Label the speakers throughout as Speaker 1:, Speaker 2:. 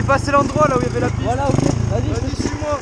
Speaker 1: dépassé l'endroit là où il y avait la piste.
Speaker 2: Voilà, ok.
Speaker 1: Vas-y, suis-moi.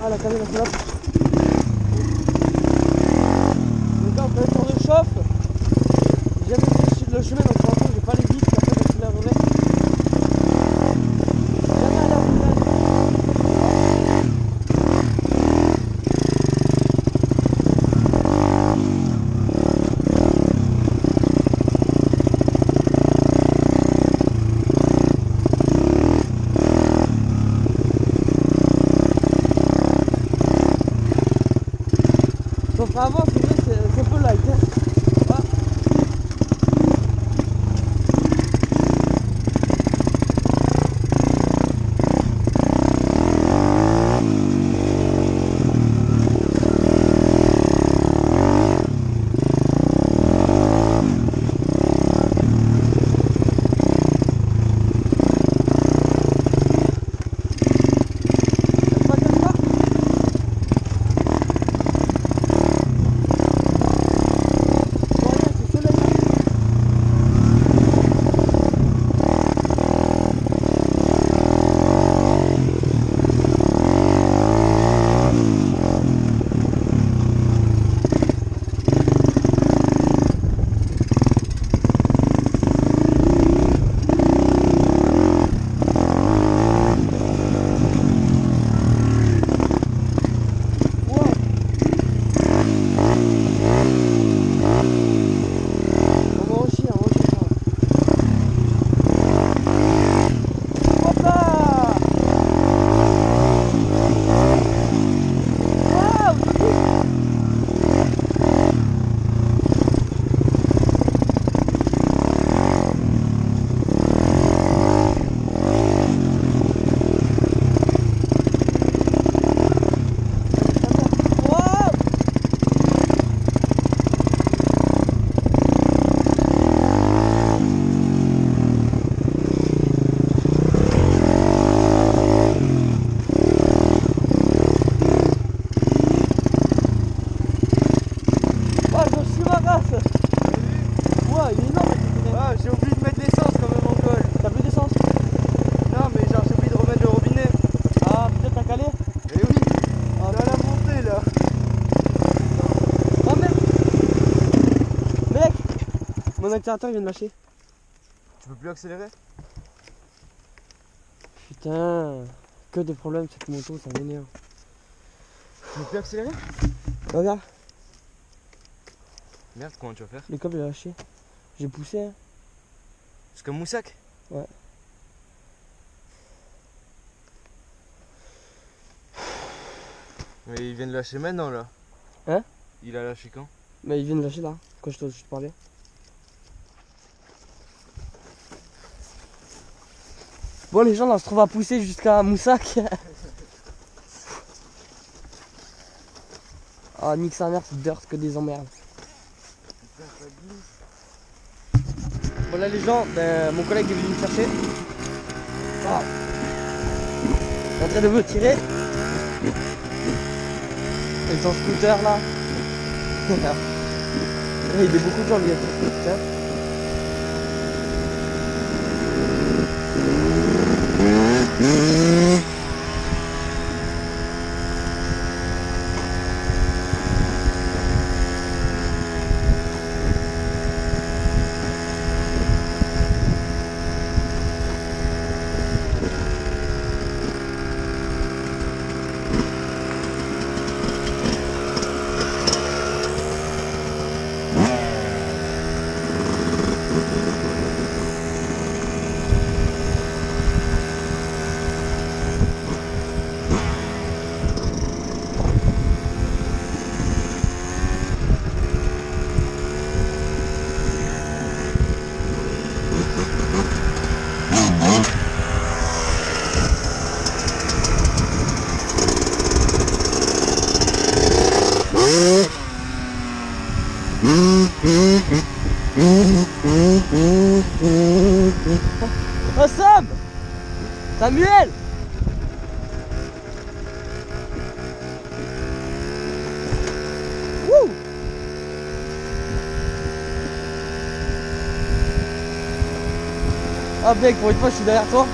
Speaker 2: Ah, la caméra c'est là. Donc là on fait un tour de chauffe. J'ai jamais fait le chemin donc pour l'instant j'ai pas les guides, après j'accélérerai. Jamais à la roulette. Sauf avant, c'est vrai, c'est un peu light. Hein. Ah. Ouais, il est énorme.
Speaker 1: Ah, j'ai oublié de mettre l'essence quand même en col.
Speaker 2: T'as plus d'essence?
Speaker 1: Non, mais genre j'ai oublié de remettre le robinet.
Speaker 2: Ah, peut-être t'as calé?
Speaker 1: Eh oui, on est à la montée là.
Speaker 2: Oh merde! Mec! Mon accélérateur il vient de lâcher.
Speaker 1: Tu peux plus accélérer?
Speaker 2: Putain, que des problèmes cette moto, ça m'énerve.
Speaker 1: Tu peux plus accélérer?
Speaker 2: Regarde,
Speaker 1: Merde, comment tu vas faire?
Speaker 2: le câble il a lâché. J'ai poussé, hein.
Speaker 1: C'est comme Moussac?
Speaker 2: Ouais.
Speaker 1: Mais il vient de lâcher maintenant là.
Speaker 2: Hein?
Speaker 1: Il a lâché quand?
Speaker 2: Mais il vient de lâcher là, quand je te parlais. Bon, les gens là on se trouve à pousser jusqu'à Moussac. Ah, nique sa mère, c'est dirt que des emmerdes. Bon, là les gens, ben, mon collègue est venu me chercher. Ah. Il est en train de me tirer. Ils sont en scooter là. Il y a beaucoup de gens qui tiens. Oh Sam! Samuel! Wouh! Ah mec, pour une fois je suis derrière toi.